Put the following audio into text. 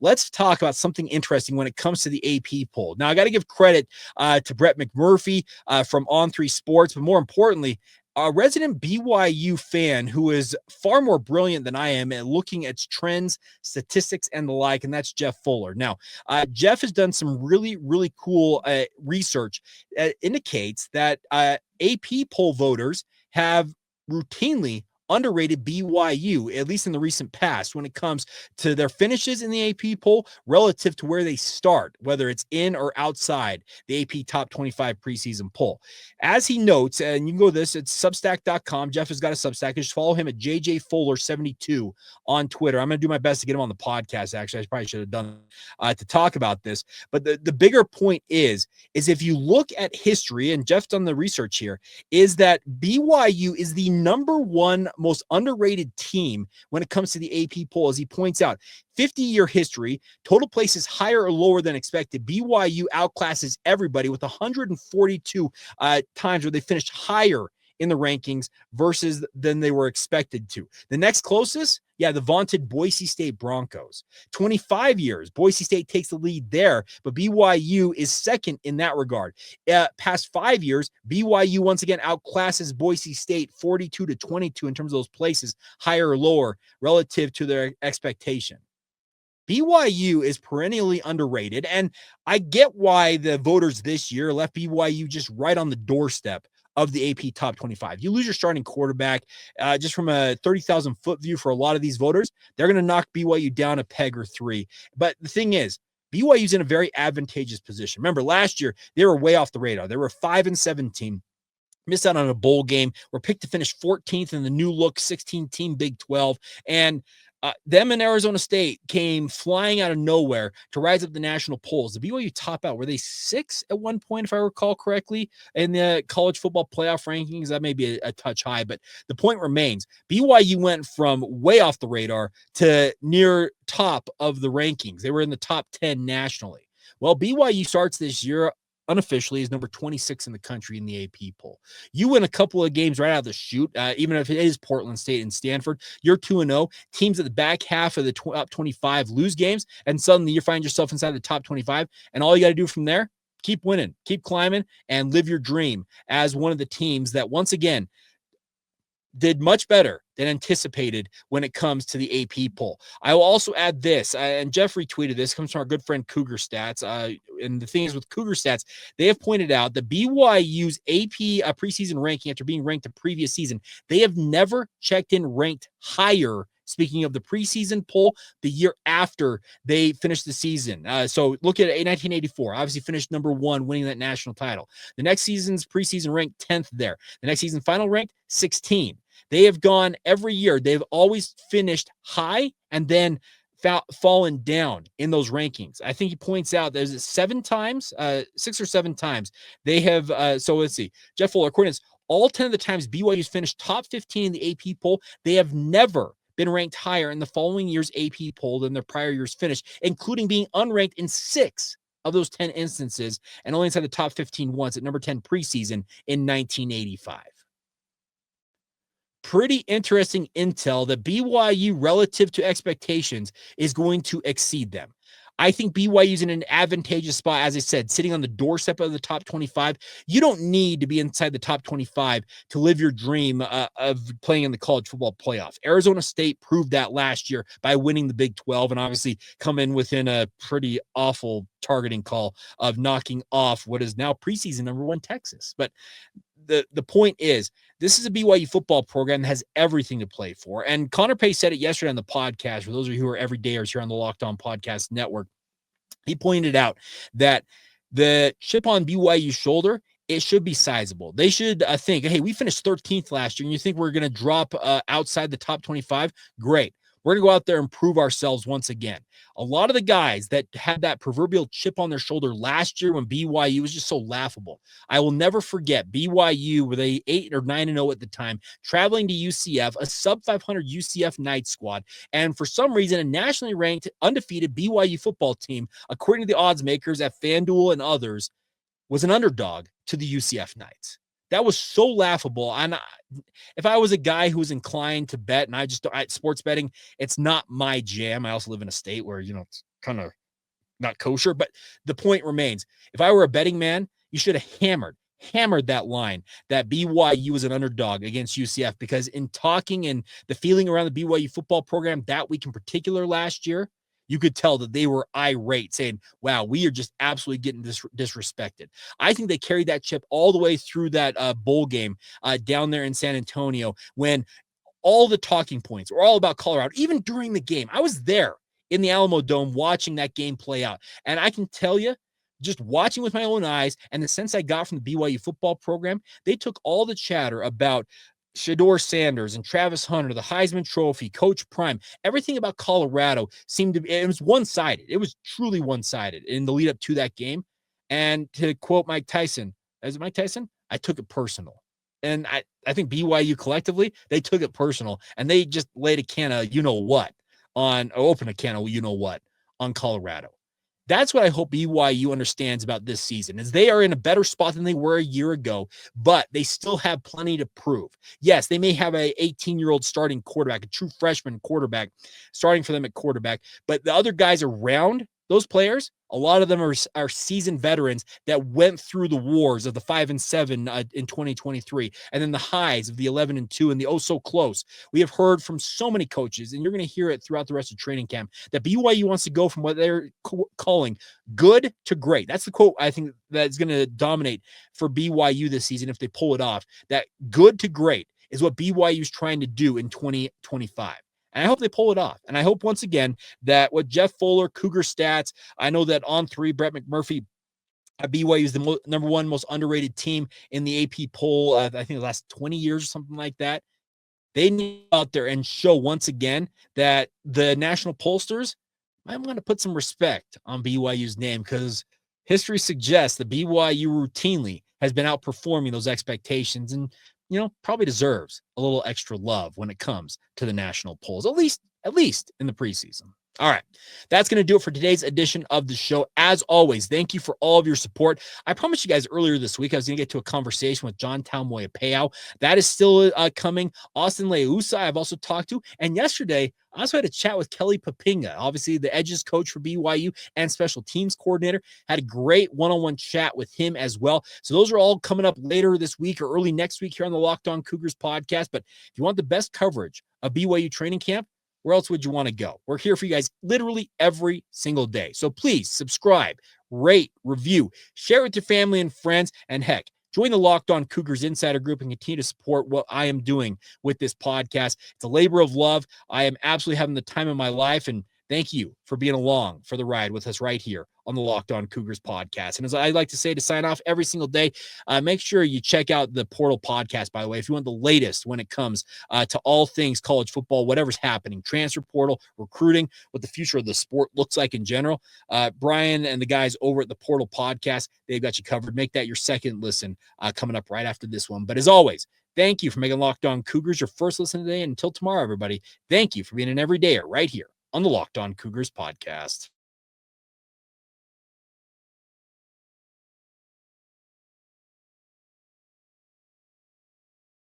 let's talk about something interesting when it comes to the AP poll. Now, I got to give credit to Brett McMurphy from On3 Sports, but more importantly, a resident BYU fan who is far more brilliant than I am at looking at trends, statistics, and the like, and that's Jeff Fuller. Now, Jeff has done some really, really cool research that indicates that AP poll voters have routinely underrated BYU, at least in the recent past, when it comes to their finishes in the AP poll relative to where they start, whether it's in or outside the AP top 25 preseason poll. As he notes, and you can go to this, it's substack.com. Jeff has got a Substack. Just follow him at JJFuller72 on Twitter. I'm going to do my best to get him on the podcast, actually. I probably should have done to talk about this. But the bigger point is if you look at history, and Jeff's done the research here, is that BYU is the number one most underrated team when it comes to the AP poll. As he points out, 50-year history, total places higher or lower than expected. BYU outclasses everybody with 142 times where they finished higher in the rankings versus than they were expected to. The next closest, the vaunted Boise State Broncos. 25 years, Boise State takes the lead there, but BYU is second in that regard. Past 5 years, BYU once again outclasses Boise State 42-22 in terms of those places, higher or lower relative to their expectation. BYU is perennially underrated, and I get why the voters this year left BYU just right on the doorstep of the AP top 25. You lose your starting quarterback, just from a 30,000 foot view for a lot of these voters, they're going to knock BYU down a peg or three. But the thing is, BYU's in a very advantageous position. Remember, last year, they were way off the radar. They were 5-17. Missed out on a bowl game. Were picked to finish 14th in the new look 16-team Big 12. And them and Arizona State came flying out of nowhere to rise up the national polls. The BYU top out, were they 6 at one point, if I recall correctly, in the college football playoff rankings? That may be a touch high, but the point remains. BYU went from way off the radar to near top of the rankings. They were in the top 10 nationally. Well, BYU starts this year unofficially is number 26 in the country in the AP poll. You win a couple of games right out of the chute, even if it is Portland State and Stanford, you're 2-0. Teams at the back half of the top 25 lose games, and suddenly you find yourself inside the top 25, and all you got to do from there, keep winning, keep climbing, and live your dream as one of the teams that, once again, did much better than anticipated when it comes to the AP poll. I will also add this, and Jeff retweeted this, comes from our good friend Cougar Stats. And the thing is with Cougar Stats, they have pointed out that BYU's AP preseason ranking after being ranked the previous season, they have never checked in ranked higher. Speaking of the preseason poll, the year after they finished the season. So look at 1984, obviously finished number 1, winning that national title. The next season's preseason ranked 10th there. The next season final ranked 16. They have gone every year. They've always finished high and then fallen down in those rankings. I think he points out there's 6 or 7 times they have. So let's see. Jeff Fuller, according to this, all 10 of the times BYU's finished top 15 in the AP poll, they have never been ranked higher in the following year's AP poll than their prior year's finish, including being unranked in 6 of those 10 instances and only inside the top 15 once at number 10 preseason in 1985. Pretty interesting intel that BYU relative to expectations is going to exceed them. I think BYU's in an advantageous spot, as I said, sitting on the doorstep of the top 25. You don't need to be inside the top 25 to live your dream of playing in the college football playoff. Arizona State proved that last year by winning the Big 12 and obviously come in within a pretty awful targeting call of knocking off what is now preseason number 1 Texas. But the point is, this is a BYU football program that has everything to play for. And Connor Pay said it yesterday on the podcast. For those of you who are everydayers here on the Locked On Podcast Network, he pointed out that the chip on BYU's shoulder, it should be sizable. They should think, hey, we finished 13th last year, and you think we're going to drop outside the top 25? Great. We're going to go out there and prove ourselves once again. A lot of the guys that had that proverbial chip on their shoulder last year when BYU was just so laughable. I will never forget BYU, were they 8 or 9-0 at the time, traveling to UCF, a sub-500 UCF night squad, and for some reason, a nationally ranked, undefeated BYU football team, according to the odds makers at FanDuel and others, was an underdog to the UCF Knights. That was so laughable. And if I was a guy who was inclined to bet, and sports betting, it's not my jam. I also live in a state where, kind of not kosher, but the point remains. If I were a betting man, you should have hammered that line that BYU was an underdog against UCF, because in talking and the feeling around the BYU football program that week in particular last year, you could tell that they were irate, saying, wow, we are just absolutely getting disrespected. I think they carried that chip all the way through that bowl game down there in San Antonio, when all the talking points were all about Colorado, even during the game. I was there in the Alamo Dome watching that game play out. And I can tell you, just watching with my own eyes and the sense I got from the BYU football program, they took all the chatter about Shedeur Sanders and Travis Hunter, the Heisman Trophy, Coach Prime, everything about Colorado seemed to be, it was one-sided. It was truly one-sided in the lead up to that game. And to quote Mike Tyson, is it Mike Tyson? I took it personal. And I think BYU collectively, they took it personal, and they just laid a can of you-know-what on, or open a can of you-know-what on Colorado. That's what I hope BYU understands about this season, is they are in a better spot than they were a year ago, but they still have plenty to prove. Yes, they may have a 18-year-old starting quarterback, a true freshman quarterback starting for them at quarterback, but the other guys around those players, a lot of them are seasoned veterans that went through the wars of the 5-7 in 2023, and then the highs of the 11-2 and the oh so close. We have heard from so many coaches, and you're going to hear it throughout the rest of training camp, that BYU wants to go from what they're calling good to great. That's the quote I think that's going to dominate for BYU this season if they pull it off. That good to great is what BYU is trying to do in 2025. And I hope they pull it off. And I hope, once again, that what Jeff Fuller, Cougar Stats, I know that on 3, Brett McMurphy, BYU is the number one most underrated team in the AP poll, I think the last 20 years or something like that. They need to out there and show once again that the national pollsters might want to put some respect on BYU's name, because history suggests that BYU routinely has been outperforming those expectations, and probably deserves a little extra love when it comes to the national polls, at least in the preseason. All right, that's going to do it for today's edition of the show. As always, thank you for all of your support. I promised you guys earlier this week I was going to get to a conversation with John Moya-Payao. That is still coming. Austin Leusa I've also talked to. And yesterday, I also had a chat with Kelly Papinga, obviously the edges coach for BYU and special teams coordinator. Had a great one-on-one chat with him as well. So those are all coming up later this week or early next week here on the Locked On Cougars podcast. But if you want the best coverage of BYU training camp, where else would you want to go? We're here for you guys literally every single day. So please subscribe, rate, review, share it with your family and friends, and heck, join the Locked On Cougars Insider Group and continue to support what I am doing with this podcast. It's a labor of love. I am absolutely having the time of my life, and thank you for being along for the ride with us right here on the Locked On Cougars podcast. And as I like to say to sign off every single day, make sure you check out the Portal podcast, by the way, if you want the latest when it comes to all things college football, whatever's happening, transfer portal, recruiting, what the future of the sport looks like in general. Brian and the guys over at the Portal podcast, they've got you covered. Make that your second listen coming up right after this one. But as always, thank you for making Locked On Cougars your first listen today. And until tomorrow, everybody, thank you for being an everydayer right here on the Locked On Cougars podcast.